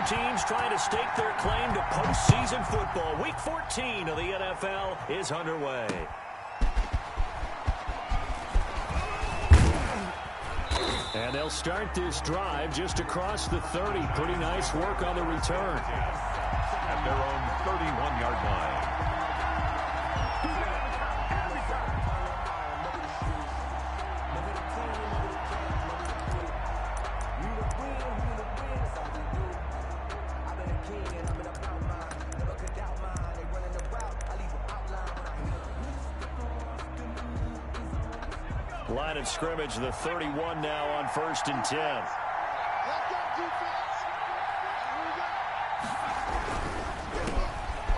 teams trying to stake their claim to postseason football. Week 14 of the NFL is underway. And they'll start this drive just across the 30. Pretty nice work on the return. At their own 31-yard line. Line of scrimmage, the 31 now on 1st and 10.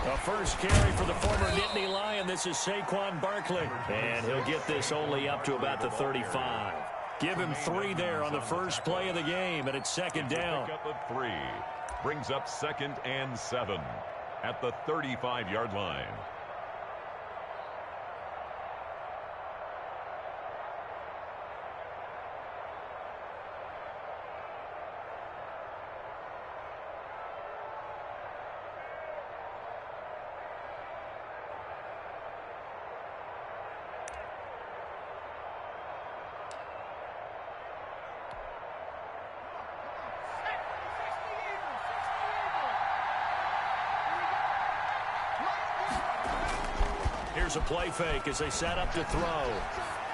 A first carry for the former Nittany Lion. This is Saquon Barkley. And he'll get this only up to about the 35. Give him 3 there on the first play of the game, and it's second down. Pick up a 3. Brings up 2nd and 7 at the 35-yard line. Here's a play fake as they set up to throw.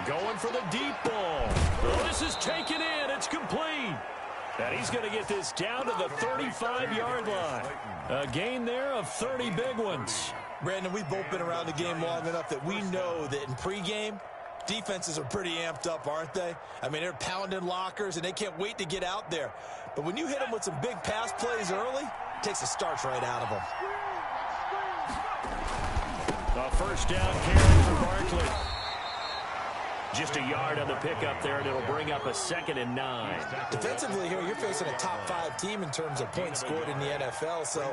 Going for the deep ball. Oh, this is taken in. It's complete. And he's going to get this down to the 35-yard line. A gain there of 30 big ones. Brandon, we've both been around the game long enough that we know that in pregame, defenses are pretty amped up, aren't they? I mean, they're pounding lockers, and they can't wait to get out there. But when you hit them with some big pass plays early, it takes the starch right out of them. A first down carry for Barkley. Just a yard on the pickup there, and it'll bring up a 2nd and 9. Defensively here, you're facing a top-5 team in terms of points scored in the NFL. So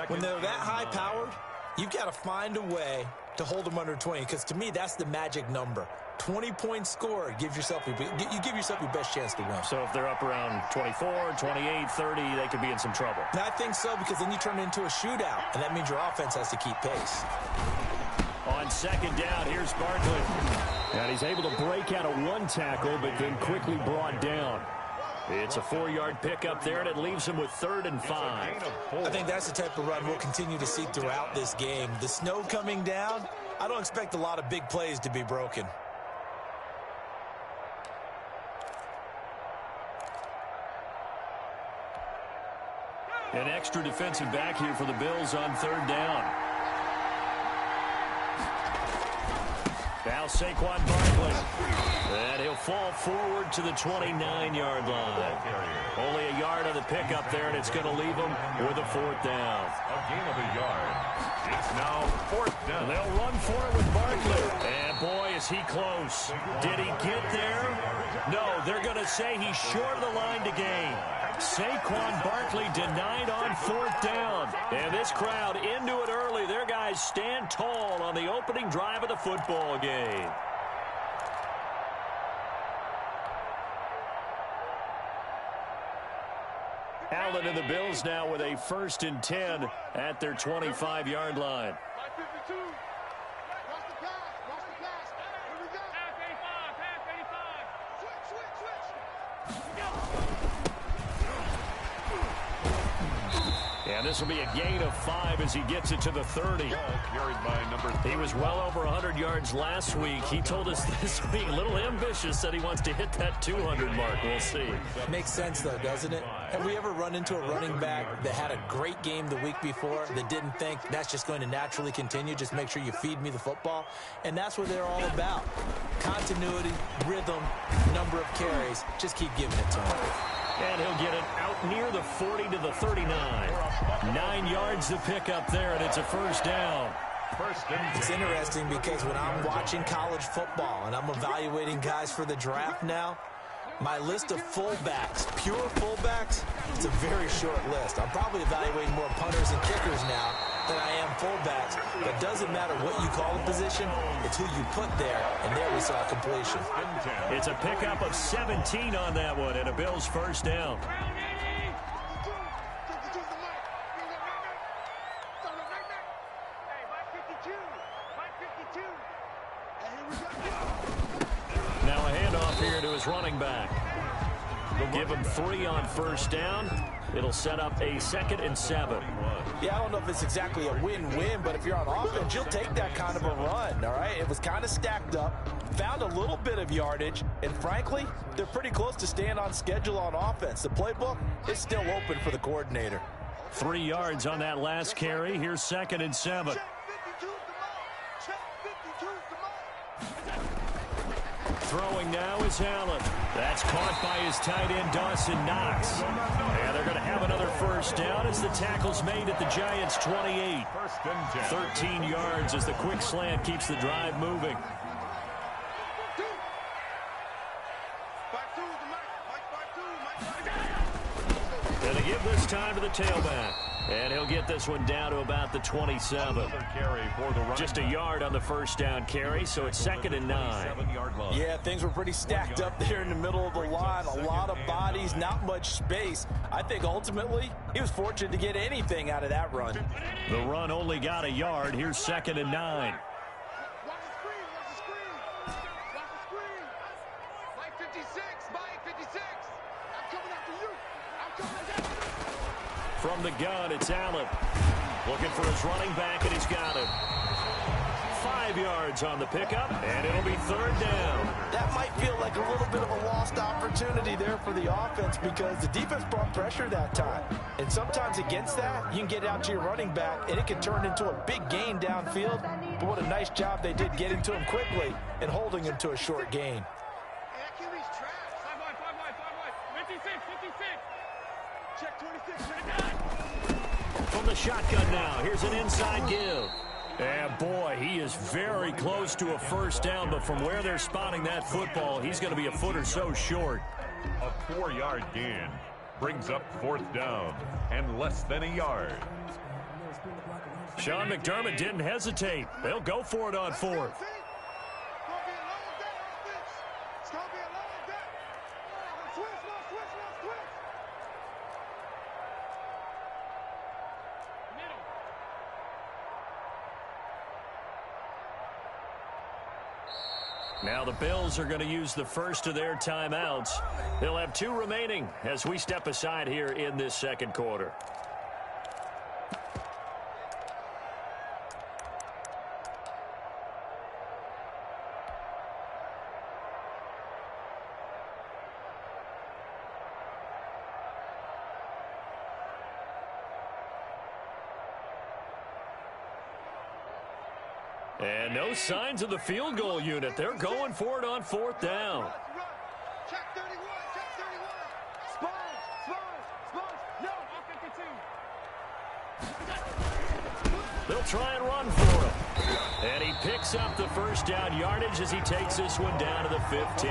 when they're that high-powered, you've got to find a way to hold them under 20. Because to me, that's the magic number. 20 points scored, you give yourself your best chance to win. So if they're up around 24, 28, 30, they could be in some trouble. And I think so, because then you turn it into a shootout, and that means your offense has to keep pace. On second down, here's Barkley. And he's able to break out of 1 tackle, but then quickly brought down. It's a 4-yard pickup there, and it leaves him with 3rd and 5. I think that's the type of run we'll continue to see throughout this game. The snow coming down, I don't expect a lot of big plays to be broken. An extra defensive back here for the Bills on 3rd down. Now Saquon Barkley. And he'll fall forward to the 29-yard line. Only a yard on the pickup there, and it's going to leave him with a 4th down. A gain of a yard. It's now 4th down. They'll run for it with Barkley. And boy, is he close. Did he get there? No, they're going to say he's short of the line to gain. Saquon Barkley denied on 4th down. And this crowd into it early. Their guys stand tall on the opening drive of the football game. Allen and the Bills now with a 1st and 10 at their 25-yard line. And this will be a gain of 5 as he gets it to the 30. Carried by number 30. He was well over 100 yards last week. He told us this week, a little ambitious, that he wants to hit that 200 mark. We'll see. Makes sense, though, doesn't it? Have we ever run into a running back that had a great game the week before that didn't think that's just going to naturally continue? Just make sure you feed me the football. And that's what they're all about. Continuity, rhythm, number of carries. Just keep giving it to him. And he'll get it out near the 40 to the 39. 9 yards to pick up there, and it's a first down. It's interesting because when I'm watching college football and I'm evaluating guys for the draft now, my list of fullbacks, pure fullbacks, it's a very short list. I'm probably evaluating more punters and kickers now than I am fullbacks. But it doesn't matter what you call a position, it's who you put there, and there we saw completion. It's a pickup of 17 on that one, and a Bills first down. Now a handoff here to his running back. They'll give him 3 on first down. It'll set up a 2nd and 7. Yeah, I don't know if it's exactly a win-win, but if you're on offense, you'll take that kind of a run, all right? It was kind of stacked up, found a little bit of yardage, and frankly, they're pretty close to staying on schedule on offense. The playbook is still open for the coordinator. 3 yards on that last carry. Here's 2nd and 7. Throwing now is Allen. That's caught by his tight end, Dawson Knox. And they're going to have another first down as the tackle's made at the Giants' 28. 13 yards as the quick slant keeps the drive moving. Going to give this time to the tailback. And he'll get this one down to about the 27. Just a yard on the first down carry, so it's 2nd and 9. Yeah, things were pretty stacked up there in the middle of the line. A lot of bodies, not much space. I think ultimately he was fortunate to get anything out of that run. The run only got a yard. Here's 2nd and 9. From the gun, it's Allen. Looking for his running back, and he's got him. 5 yards on the pickup, and it'll be 3rd down. That might feel like a little bit of a lost opportunity there for the offense because the defense brought pressure that time. And sometimes against that, you can get out to your running back, and it can turn into a big gain downfield. But what a nice job they did getting to him quickly and holding him to a short gain. From the shotgun now, here's an inside give. And boy, he is very close to a first down, but from where they're spotting that football, he's going to be a foot or so short. A 4-yard gain brings up 4th down and less than a yard. Sean McDermott didn't hesitate. They'll go for it on 4th. Now the Bills are going to use the first of their timeouts. They'll have 2 remaining as we step aside here in this 2nd quarter. And no signs of the field goal unit. They're going for it on 4th down. Check 31, check 31. Spurs, no, 52. They'll try and run for him. And he picks up the first down yardage as he takes this one down to the 15.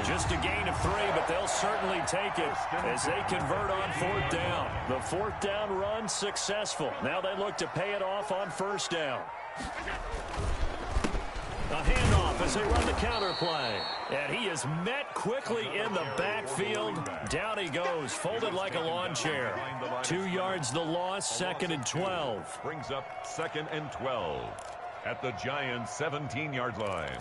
Just a gain of 3, but they'll certainly take it as they convert on 4th down. The 4th down run successful. Now they look to pay it off on 1st down. A handoff as they run the counter play. And he is met quickly in the backfield. Down he goes, folded like a lawn chair. 2 yards the loss, 2nd and 12. Brings up 2nd and 12 at the Giants' 17-yard line.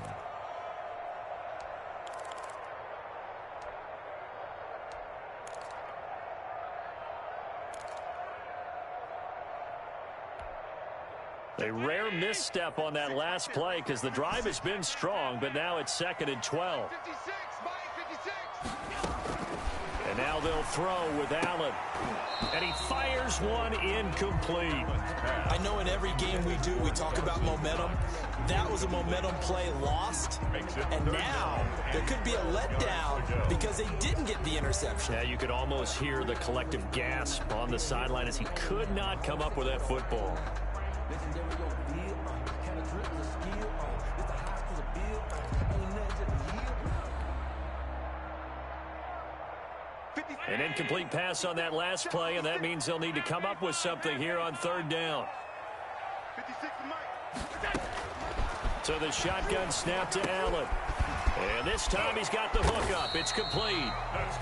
A rare misstep on that last play because the drive has been strong, but now it's 2nd and 12. 56. And now they'll throw with Allen. And he fires one incomplete. I know in every game we do, we talk about momentum. That was a momentum play lost. And now there could be a letdown because they didn't get the interception. Yeah, you could almost hear the collective gasp on the sideline as he could not come up with that football. An incomplete pass on that last play, and that means they'll need to come up with something here on 3rd down. So the shotgun snap to Allen. And this time he's got the hook up. It's complete.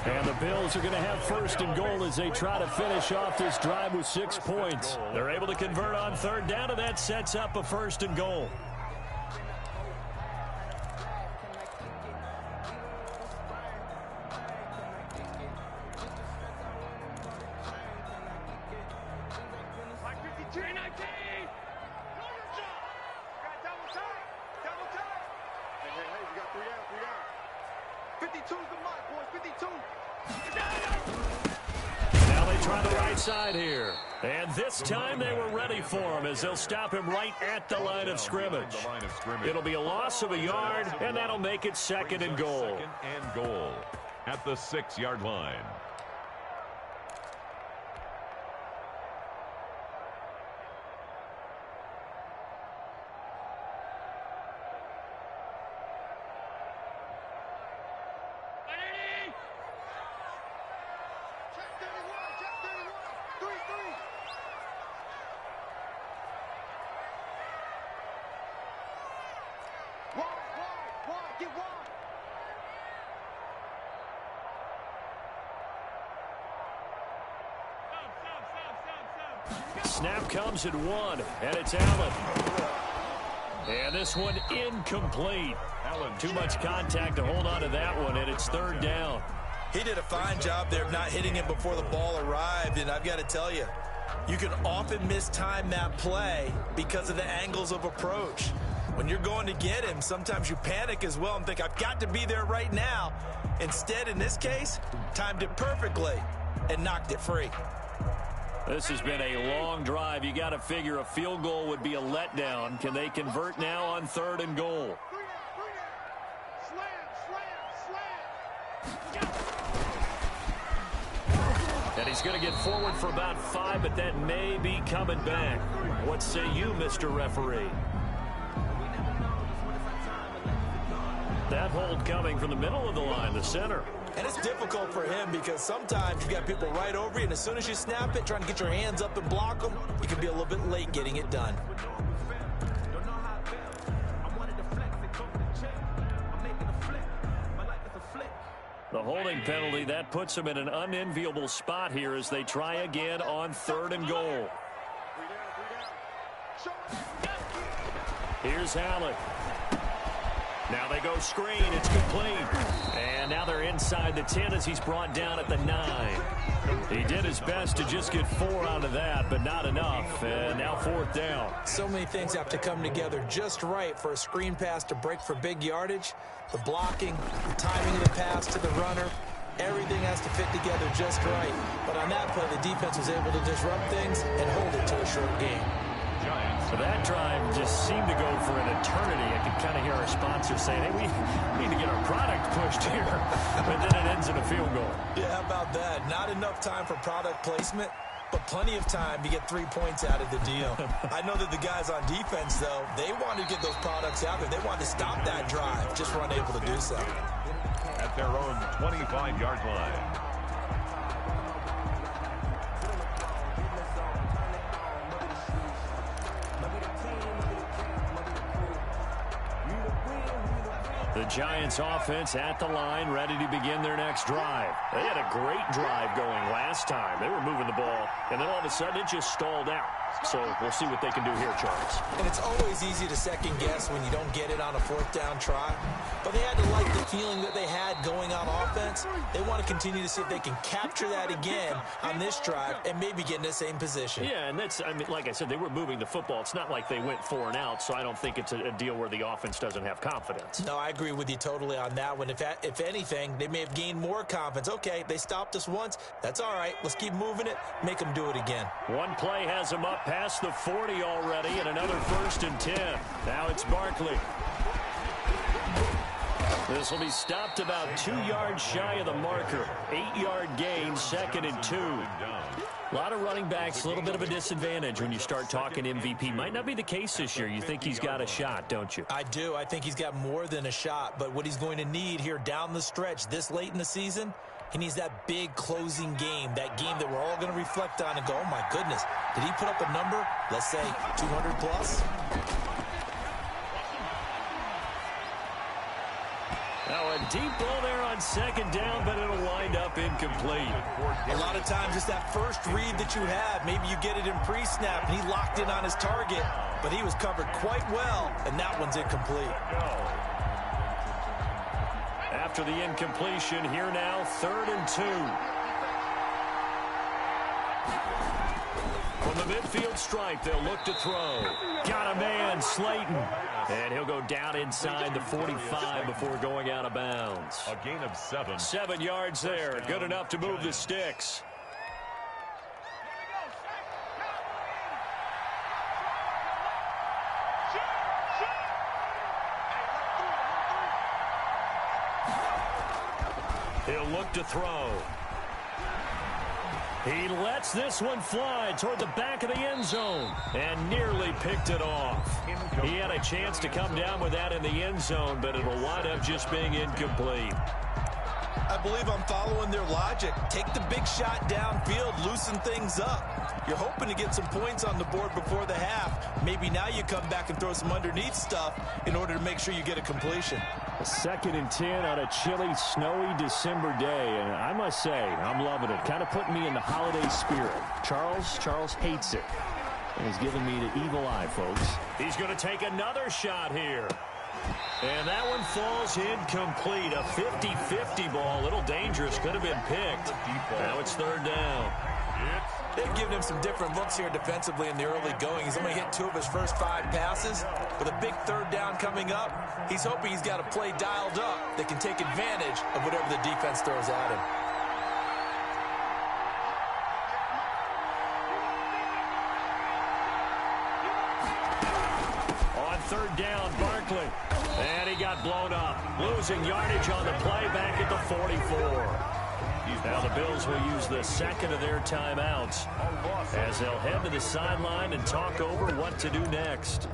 And the Bills are going to have first and goal as they try to finish off this drive with 6 points. They're able to convert on third down, and that sets up a first and goal. Side here. And this time they were ready for him as they'll stop him right at the line of scrimmage. It'll be a loss of a yard, and that'll make it second and goal. Second and goal at the 6-yard line. Snap comes at 1, and it's Allen. And this one incomplete. Allen, too much contact to hold on to that one, and it's third down. He did a fine job there of not hitting him before the ball arrived, and I've got to tell you, you can often mistime that play because of the angles of approach. When you're going to get him, sometimes you panic as well and think, I've got to be there right now. Instead, in this case, timed it perfectly and knocked it free. This has been a long drive. You got to figure a field goal would be a letdown. Can they convert now on third and goal? And he's going to get forward for about 5, but that may be coming back. What say you, Mr. Referee? That hold coming from the middle of the line, the center. And it's difficult for him because sometimes you got people right over you, and as soon as you snap it, trying to get your hands up and block them, you can be a little bit late getting it done. The holding penalty, that puts them in an unenviable spot here as they try again on third and goal. Here's Allen. Now they go screen. It's complete. And now they're inside the 10 as he's brought down at the 9. He did his best to just get 4 out of that, but not enough. And now fourth down. So many things have to come together just right for a screen pass to break for big yardage. The blocking, the timing of the pass to the runner, everything has to fit together just right. But on that play, the defense was able to disrupt things and hold it to a short game. So that drive just seemed to go for an eternity. I could kind of hear our sponsors saying, hey, we need to get our product pushed here. But then it ends in a field goal. Yeah, how about that? Not enough time for product placement, but plenty of time to get 3 points out of the deal. I know that the guys on defense, though, they wanted to get those products out there. They wanted to stop that drive, just were unable to do so. At their own 25-yard line. The Giants offense at the line, ready to begin their next drive. They had a great drive going last time. They were moving the ball, and then all of a sudden it just stalled out. So we'll see what they can do here, Charles. And it's always easy to second guess when you don't get it on a fourth down try. But they had to like the feeling that they had going on offense. They want to continue to see if they can capture that again on this drive and maybe get in the same position. Yeah, and that's, I mean, like I said, they were moving the football. It's not like they went 4 and out, so I don't think it's a deal where the offense doesn't have confidence. No, I agree with you totally on that one. If anything, they may have gained more confidence. Okay, they stopped us once. That's all right. Let's keep moving it. Make them do it again. One play has them up past the 40 already, and another 1st and 10. Now it's Barkley. This will be stopped about 2 yards shy of the marker. 8-yard gain, 2nd and 2. A lot of running backs, a little bit of a disadvantage when you start talking MVP. Might not be the case this year. You think he's got a shot, don't you? I do. I think he's got more than a shot. But what he's going to need here down the stretch this late in the season, he needs that big closing game, that game that we're all going to reflect on and go, oh, my goodness, did he put up a number, let's say, 200 plus? deep ball there on second down, but it'll wind up incomplete. A lot of times it's that first read that you have. Maybe you get it in pre-snap, and he locked in on his target, but he was covered quite well, and that one's incomplete. After the incompletion, here now, 3rd and 2. From the midfield stripe, they'll look to throw. Got a man, Slayton. And he'll go down inside the 45 before going out of bounds. A gain of 7. 7 yards there. Good enough to move the sticks. He'll look to throw. He lets this one fly toward the back of the end zone and nearly picked it off. He had a chance to come down with that in the end zone, but it'll wind up just being incomplete. I believe I'm following their logic. Take the big shot downfield, loosen things up. You're hoping to get some points on the board before the half. Maybe now you come back and throw some underneath stuff in order to make sure you get a completion. 2nd and 10 on a chilly, snowy December day, and I must say, I'm loving it. Kind of putting me in the holiday spirit. Charles hates it, and he's giving me the evil eye, folks. He's going to take another shot here. And that one falls incomplete. A 50-50 ball. A little dangerous. Could have been picked. Now it's 3rd down. They've given him some different looks here defensively in the early going. He's only hit 2 of his first 5 passes. With a big 3rd down coming up, he's hoping he's got a play dialed up that can take advantage of whatever the defense throws at him. On 3rd down, Barkley. And he got blown up. Losing yardage on the play back at the 44. Now the Bills will use the 2nd of their timeouts as they'll head to the sideline and talk over what to do next.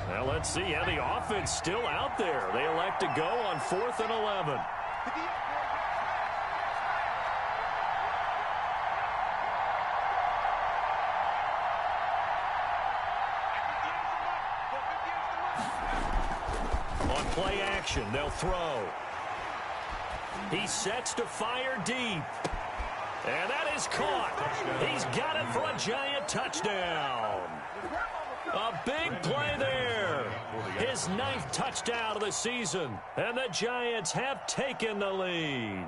Now let's see how the offense still out there. They elect to go on 4th and 11. On play action, they'll throw. He sets to fire deep. And that is caught. He's got it for a giant touchdown. A big play there. His 9th touchdown of the season. And the Giants have taken the lead.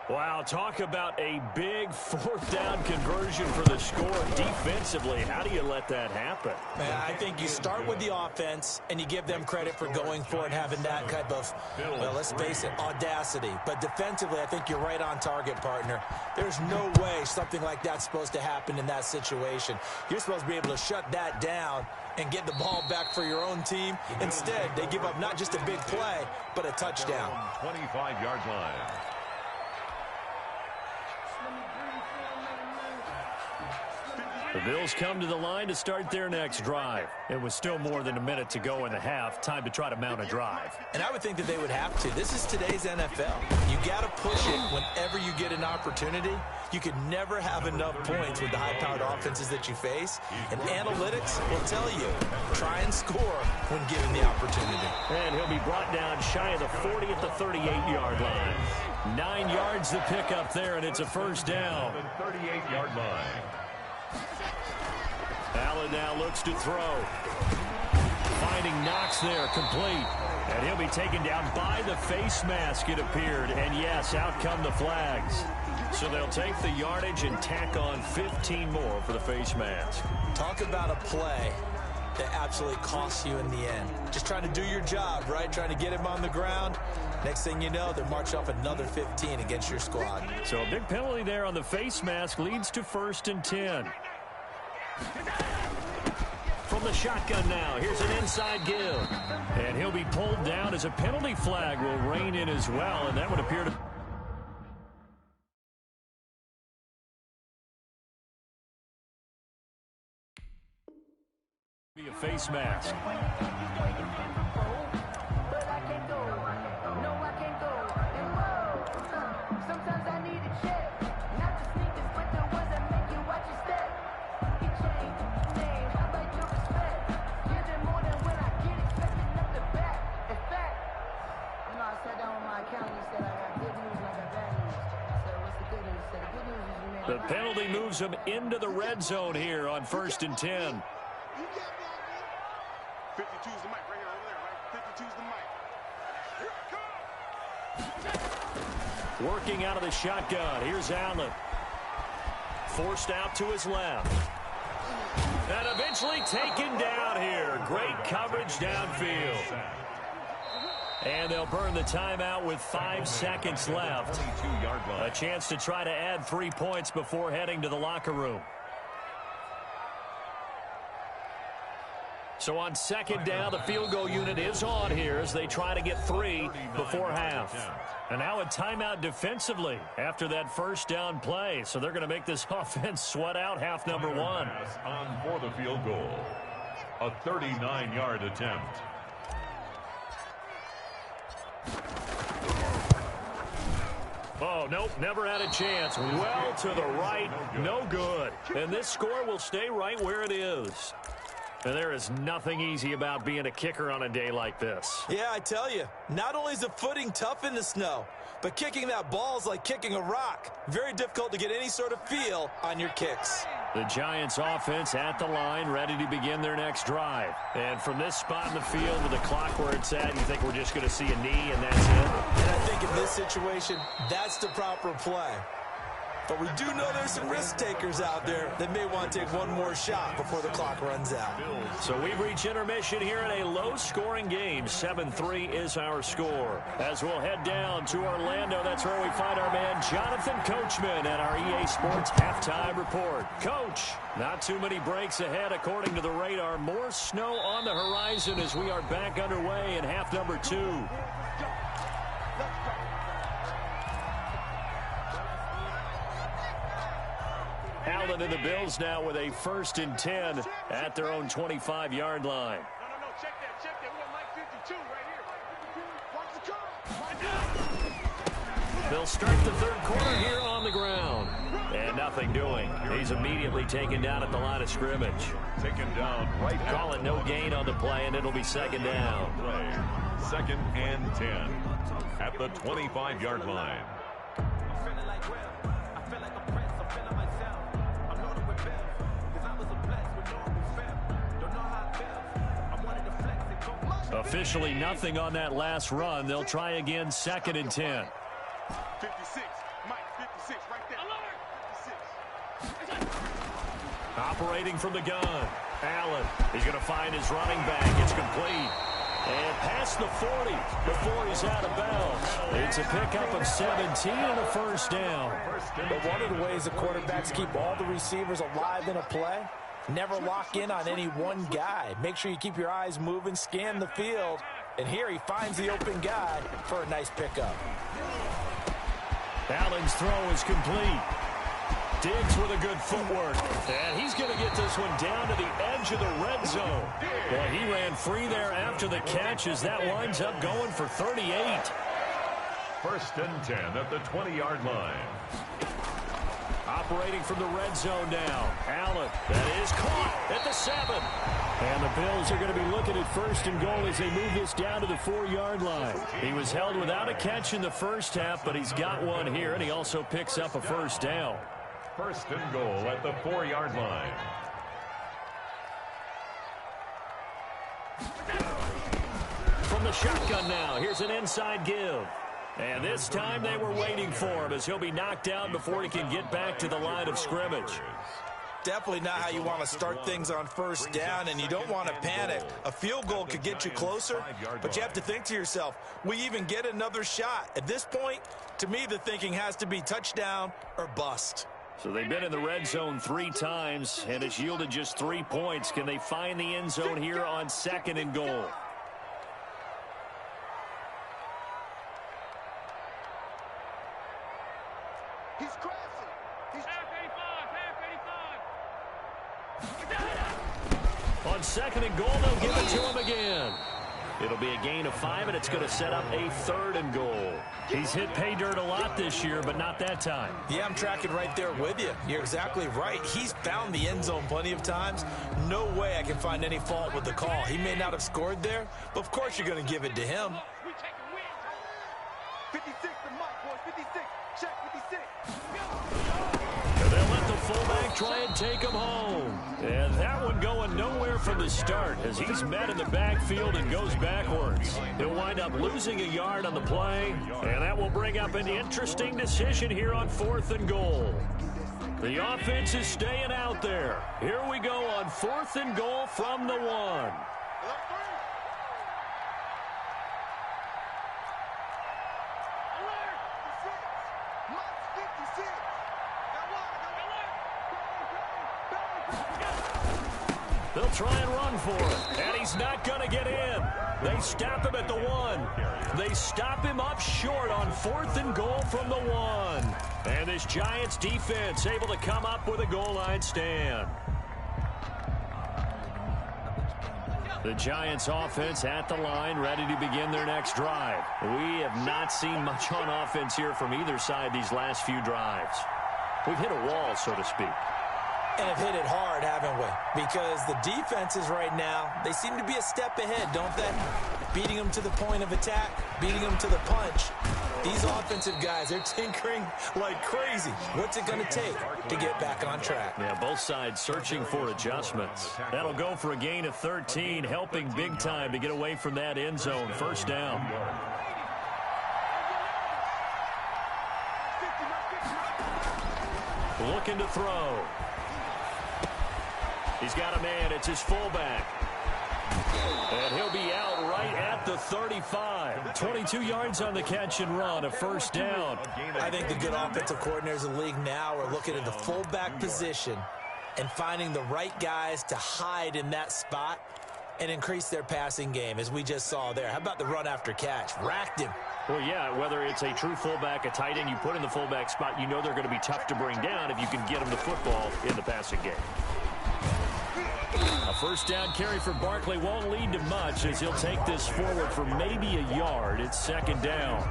Wow, talk about a big 4th down conversion for the score. Defensively, how do you let that happen? Man, I think you start with the offense, and you give them credit for going for it, having that type of, well, let's face it, audacity. But defensively, I think you're right on target, partner. There's no way something like that's supposed to happen in that situation. You're supposed to be able to shut that down and get the ball back for your own team. Instead, they give up not just a big play, but a touchdown. 25-yard line. The Bills come to the line to start their next drive. It was still more than a minute to go in the half. Time to try to mount a drive. And I would think that they would have to. This is today's NFL. You got to push it whenever you get an opportunity. You can never have enough points with the high-powered offenses that you face. And analytics will tell you, try and score when given the opportunity. And he'll be brought down shy of the 40 at the 38-yard line. 9 yards to pick up there, and it's a 1st down. 38-yard line. Allen now looks to throw. Finding Knox there, complete. And he'll be taken down by the face mask, it appeared. And yes, out come the flags. So they'll take the yardage and tack on 15 more for the face mask. Talk about a play that absolutely costs you in the end. Just trying to do your job, right? Trying to get him on the ground. Next thing you know, they march off another 15 against your squad. So a big penalty there on the face mask leads to 1st and 10. From the shotgun now, here's an inside give. And he'll be pulled down as a penalty flag will rein in as well, and that would appear to be a face mask. sat down with my accountant and said I got good news and I got bad news. I said, what's the good news? He said, the good news is you made The penalty moves them into the red zone here on 1st and 10. You got me on me. 52's the mic right here, over there, right? 52's the mic. Here it comes. Working out of the shotgun. Here's Allen. Forced out to his left. And eventually taken down here. Great coverage downfield. And they'll burn the timeout with 5 seconds left. A chance to try to add 3 points before heading to the locker room. So on 2nd down, the field goal unit is on here as they try to get 3 before half. And now a timeout defensively after that 1st down play. So they're going to make this offense sweat out half number 1. On for the field goal. A 39-yard attempt. Oh, nope, never had a chance. Well to the right, no good. And this score will stay right where it is. And there is nothing easy about being a kicker on a day like this. Yeah, I tell you, not only is the footing tough in the snow, but kicking that ball is like kicking a rock. Very difficult to get any sort of feel on your kicks. The Giants offense at the line, ready to begin their next drive. And from this spot in the field with the clock where it's at, you think we're just going to see a knee and that's it? And I think in this situation, that's the proper play. But we do know there's some risk takers out there that may want to take one more shot before the clock runs out. So we've reached intermission here in a low-scoring game. 7-3 is our score. As we'll head down to Orlando, that's where we find our man Jonathan Coachman at our EA Sports Halftime Report. Coach, not too many breaks ahead according to the radar. More snow on the horizon as we are back underway in half number 2. Allen and the Bills now with a 1st and 10 at their own 25-yard line. No, check that. We got Mike 52 right here. Watch the curve. They'll start the 3rd quarter here on the ground. And nothing doing. He's immediately taken down at the line of scrimmage. Taken down right. Call it no gain on the play, and it'll be 2nd down. 2nd and 10 at the 25-yard line. Officially nothing on that last run. They'll try again 2nd and 10. 56, Mike 56 right there. 56. Operating from the gun. Allen, he's going to find his running back. It's complete. And past the 40 before he's out of bounds. It's a pickup of 17 and a 1st down. But one of the ways the quarterbacks keep all the receivers alive in a play, never lock in on any one guy. Make sure you keep your eyes moving, scan the field. And here he finds the open guy for a nice pickup. Allen's throw is complete. Diggs with a good footwork. And he's going to get this one down to the edge of the red zone. Well, he ran free there after the catch as that winds up going for 38. 1st and 10 at the 20-yard line. Operating from the red zone now. Allen, that is caught at the 7. And the Bills are going to be looking at 1st and goal as they move this down to the 4-yard line. He was held without a catch in the 1st half, but he's got one here, and he also picks up a 1st down. 1st and goal at the 4-yard line. From the shotgun now, here's an inside give. And this time they were waiting for him as he'll be knocked down before he can get back to the line of scrimmage. Definitely not how you want to start things on 1st down, and you don't want to panic. A field goal could get you closer, but you have to think to yourself, we even get another shot. At this point, to me, the thinking has to be touchdown or bust. So they've been in the red zone 3 times, and it's yielded just 3 points. Can they find the end zone here on 2nd and goal? He's crashing. He's half 85. On 2nd and goal, they'll give it to him again. It'll be a gain of 5, and it's going to set up a 3rd and goal. He's hit pay dirt a lot this year, but not that time. Yeah, I'm tracking right there with you. You're exactly right. He's found the end zone plenty of times. No way I can find any fault with the call. He may not have scored there, but of course you're going to give it to him. 56 the mic, boys. 56. Check 56. And they'll let the fullback try and take him home. And that one going nowhere from the start as he's met in the backfield and goes backwards. He'll wind up losing a yard on the play, and that will bring up an interesting decision here on 4th and goal. The offense is staying out there. Here we go on 4th and goal from the 1. They'll try and run for it, and he's not going to get in. They stop him at the 1. They stop him up short on 4th and goal from the 1. And this Giants defense able to come up with a goal line stand. The Giants offense at the line, ready to begin their next drive. We have not seen much on offense here from either side these last few drives. We've hit a wall, so to speak. And have hit it hard, haven't we? Because the defenses right now, they seem to be a step ahead, don't they? Beating them to the point of attack, beating them to the punch. These offensive guys, they're tinkering like crazy. What's it going to take to get back on track? Yeah, both sides searching for adjustments. That'll go for a gain of 13, helping big time to get away from that end zone. First down. Looking to throw. He's got a man. It's his fullback. And he'll be out right at the 35. 22 yards on the catch and run, a first down. I think the good offensive coordinators in the league now are looking at the fullback position and finding the right guys to hide in that spot and increase their passing game, as we just saw there. How about the run after catch? Racked him. Well, yeah, whether it's a true fullback, a tight end you put in the fullback spot, you know they're going to be tough to bring down if you can get them the football in the passing game. A first down carry for Barkley won't lead to much as he'll take this forward for maybe a yard. It's second down.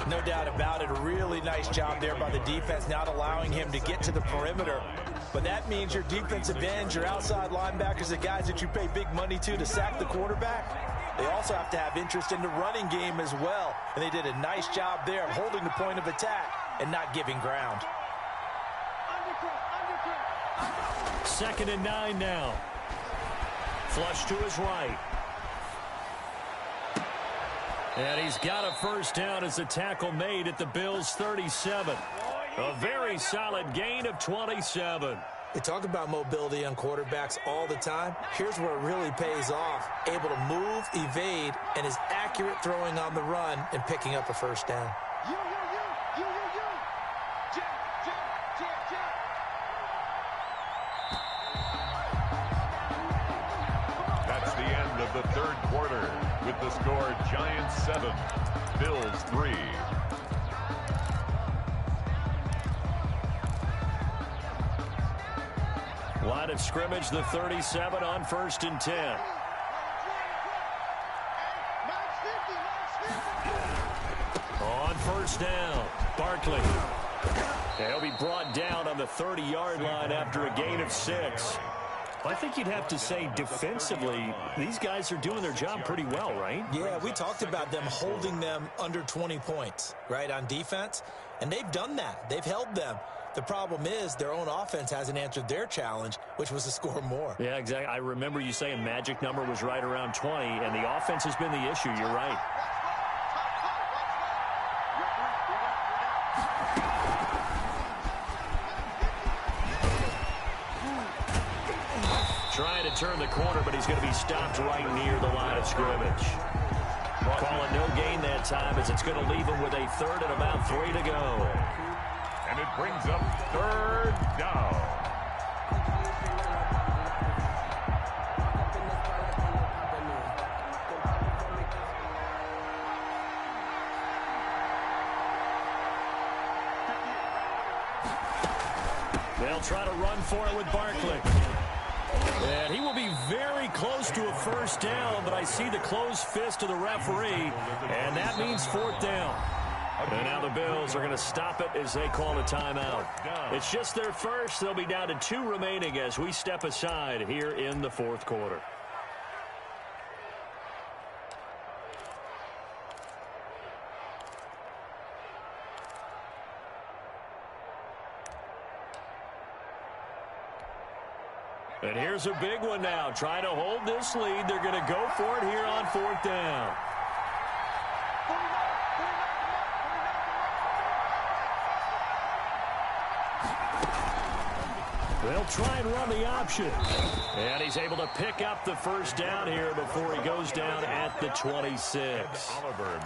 No doubt about it. A really nice job there by the defense, not allowing him to get to the perimeter. But that means your defensive ends, your outside linebackers, the guys that you pay big money to sack the quarterback, they also have to have interest in the running game as well. And they did a nice job there of holding the point of attack and not giving ground. Second and 9 now. Flush to his right. And he's got a first down as the tackle made at the Bills' 37. A very solid gain of 27. They talk about mobility on quarterbacks all the time. Here's where it really pays off. Able to move, evade, and is accurate throwing on the run and picking up a first down. That's the end of the third quarter with the score Giants 7, Bills 3. Line of scrimmage, the 37 on first and 10. On first down, Barkley. He'll be brought down on the 30-yard line after a gain of 6. I think you'd have to say defensively, these guys are doing their job pretty well, right? Yeah, we talked about them holding them under 20 points, right, on defense. And they've done that. They've held them. The problem is their own offense hasn't answered their challenge, which was to score more. Yeah, exactly. I remember you saying magic number was right around 20, and the offense has been the issue. You're right. Trying to turn the corner, but he's going to be stopped right near the line of scrimmage. Calling no gain that time as it's going to leave him with a third and about 3 to go. And it brings up third down. They'll try to run for it with Barkley. And he will be very close to a first down, but I see the closed fist of the referee, and that means fourth down. And now the Bills are going to stop it as they call a timeout. It's just their first. They'll be down to 2 remaining as we step aside here in the fourth quarter. And here's a big one now. Trying to hold this lead. They're going to go for it here on 4th down. They'll try and run the option. And he's able to pick up the first down here before he goes down at the 26.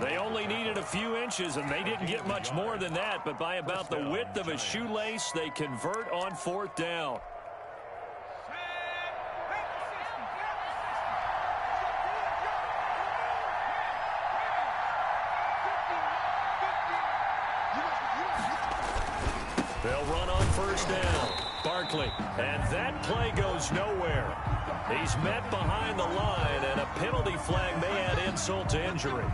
They only needed a few inches, and they didn't get much more than that. But by about the width of a shoelace, they convert on 4th down. They'll run on 1st down. Barkley, and that play goes nowhere. He's met behind the line, and a penalty flag may add insult to injury.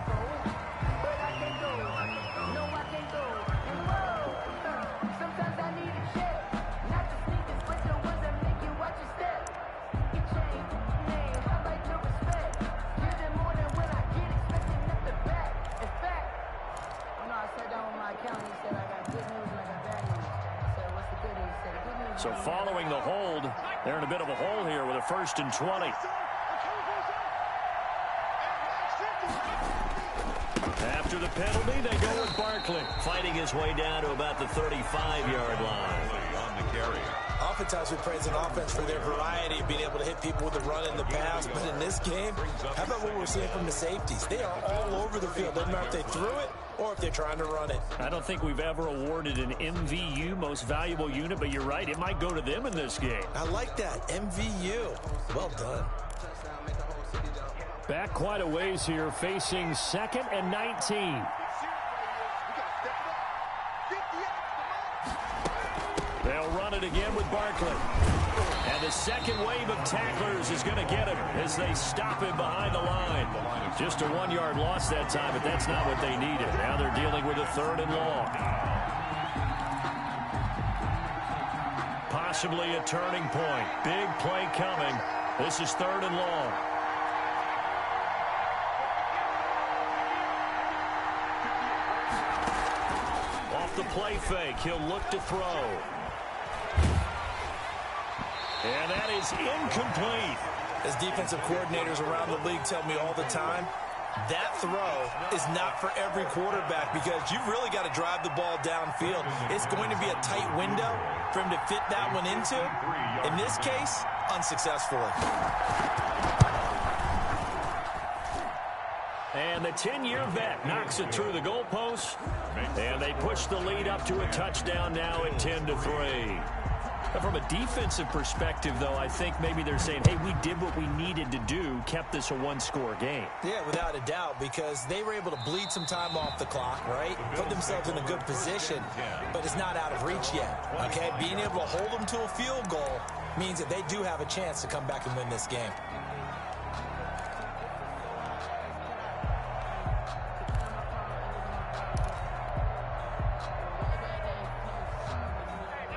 So following the hold, they're in a bit of a hole here with a 1st and 20. After the penalty, they go with Barkley, fighting his way down to about the 35-yard line. On the carry. Oftentimes we praise an offense for their variety of being able to hit people with the run and the pass, but in this game, how about what we're seeing from the safeties? They are all over the field. Doesn't matter if they threw it or if they're trying to run it. I don't think we've ever awarded an MVU, most valuable unit, but you're right, it might go to them in this game. I like that, MVU. Well done. Back quite a ways here, facing 2nd and 19. They'll run it again with Barkley. And the second wave of tacklers is going to get him as they stop him behind the line. Just a 1-yard loss that time, but that's not what they needed. Now they're dealing with a 3rd and long. Possibly a turning point. Big play coming. This is 3rd and long. Off the play fake, he'll look to throw. And that is incomplete. As defensive coordinators around the league tell me all the time, that throw is not for every quarterback because you've really got to drive the ball downfield. It's going to be a tight window for him to fit that one into. In this case, unsuccessfully. And the 10-year vet knocks it through the goalpost. And they push the lead up to a touchdown now at 10-3. From a defensive perspective, though, I think maybe they're saying, hey, we did what we needed to do, kept this a 1-score game. Yeah, without a doubt, because they were able to bleed some time off the clock, right? Put themselves in a good position, but it's not out of reach yet, okay? Being able to hold them to a field goal means that they do have a chance to come back and win this game.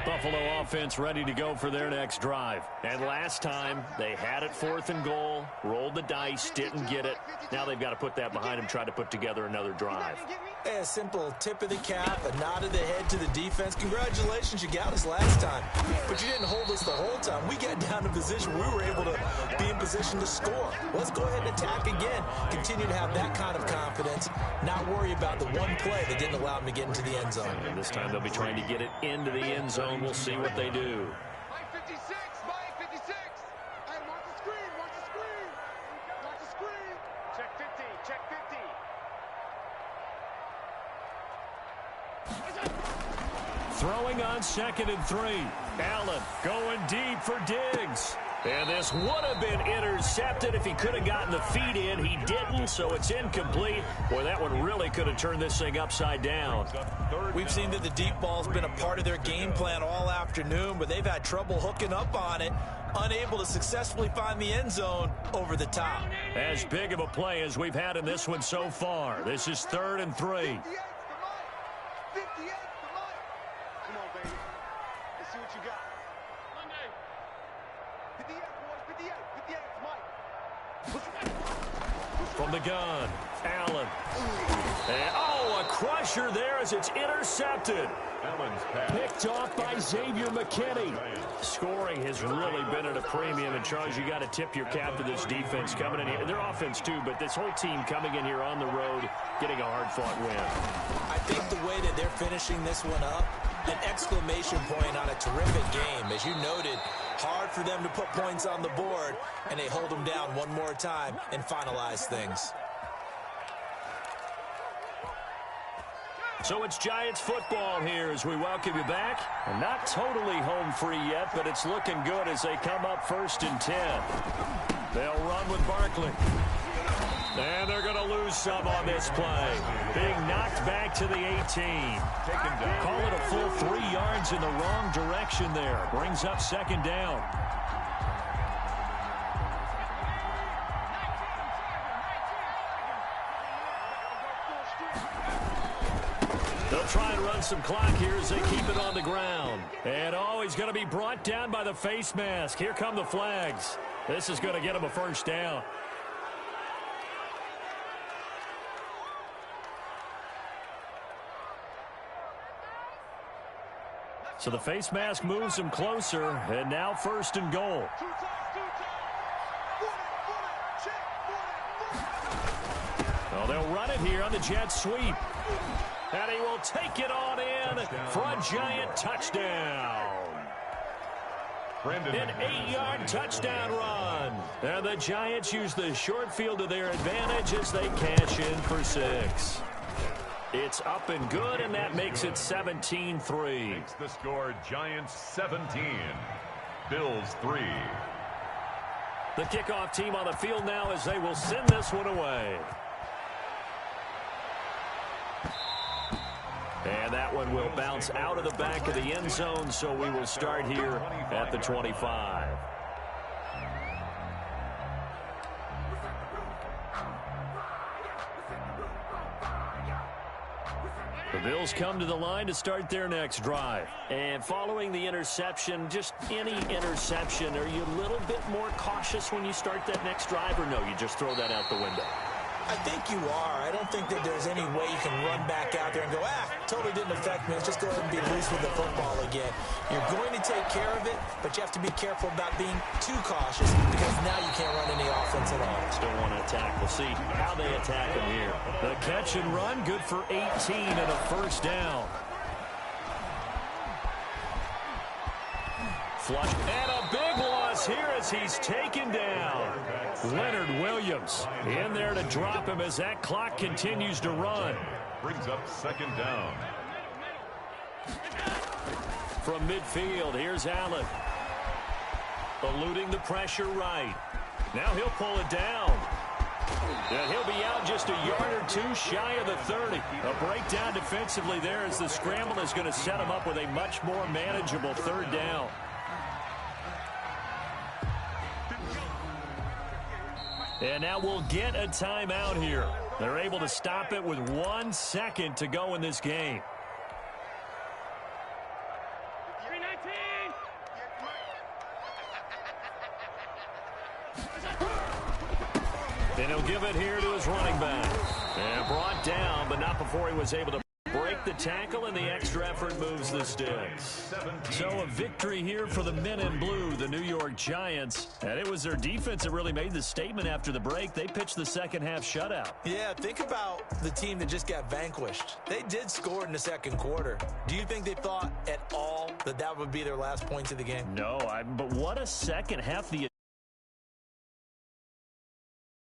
Buffalo offense ready to go for their next drive. And last time, they had it 4th and goal, rolled the dice, didn't get it. Now they've got to put that behind them, try to put together another drive. A simple tip of the cap, a nod of the head to the defense. Congratulations, you got us last time. But you didn't hold us the whole time. We got down to position. We were able to be in position to score. Let's go ahead and attack again. Continue to have that kind of confidence. Not worry about the one play that didn't allow them to get into the end zone. And this time they'll be trying to get it into the end zone. We'll see what they do. Mike 56, Mike 56. Hey, watch the screen, watch the screen. Watch the screen. Check 50, check 50. Throwing on 2nd and 3. Allen going deep for Diggs. And this would have been intercepted if he could have gotten the feet in. He didn't, so it's incomplete. Boy, that one really could have turned this thing upside down. We've seen that the deep ball's been a part of their game plan all afternoon, but they've had trouble hooking up on it, unable to successfully find the end zone over the top. As big of a play as we've had in this one so far. This is 3rd and 3. 58 to Mike. 58 to Mike. Come on, baby. Let's see what you got. 58, boys. 58. 58 to Mike. From the gun, Allen. And, a crusher there as it's intercepted. Allen's pass. Picked off by Xavier McKinney. Scoring has really been at a premium. And, Charles, you got to tip your cap to this defense coming in here. Their offense, too, but this whole team coming in here on the road, getting a hard-fought win. I think the way that they're finishing this one up, an exclamation point on a terrific game. As you noted, hard for them to put points on the board, and they hold them down one more time and finalize things. So it's Giants football here as we welcome you back. And not totally home free yet, but it's looking good as they come up 1st and 10. They'll run with Barkley. And they're going to lose some on this play. Being knocked back to the 18. Call it a full 3 yards in the wrong direction there. Brings up 2nd down. They'll try and run some clock here as they keep it on the ground. And, he's going to be brought down by the face mask. Here come the flags. This is going to get him a 1st down. So the face mask moves him closer, and now 1st and goal. Well, they'll run it here on the jet sweep. And he will take it on in for a Giant touchdown. An 8-yard touchdown run. And the Giants use the short field to their advantage as they cash in for 6. It's up and good, and that makes it 17-3. Makes the score Giants 17, Bills 3. The kickoff team on the field now as they will send this one away. And that one will bounce out of the back of the end zone, so we will start here at the 25. The Bills come to the line to start their next drive. And following the interception, just any interception, are you a little bit more cautious when you start that next drive, or no, you just throw that out the window? I think you are. I don't think that there's any way you can run back out there and go, totally didn't affect me. Let's just go ahead and be loose with the football again. You're going to take care of it, but you have to be careful about being too cautious because now you can't run any offense at all. Still want to attack. We'll see how they attack him here. The catch and run, good for 18 and a 1st down. Flush and a big loss here as he's taken down. Leonard Williams in there to drop him as that clock continues to run. Brings up 2nd down. From midfield, here's Allen. Eluding the pressure right. Now he'll pull it down. And he'll be out just a yard or 2 shy of the 30. A breakdown defensively there as the scramble is going to set him up with a much more manageable 3rd down. And now we'll get a timeout here. They're able to stop it with 1 second to go in this game. And he'll give it here to his running back. And brought down, but not before he was able to break the tackle, and the extra effort moves the sticks. So a victory here for the men in blue, the New York Giants. And it was their defense that really made the statement after the break. They pitched the second half shutout. Yeah, think about the team that just got vanquished. They did score in the 2nd quarter. Do you think they thought at all that that would be their last points of the game? No, but what a second half. The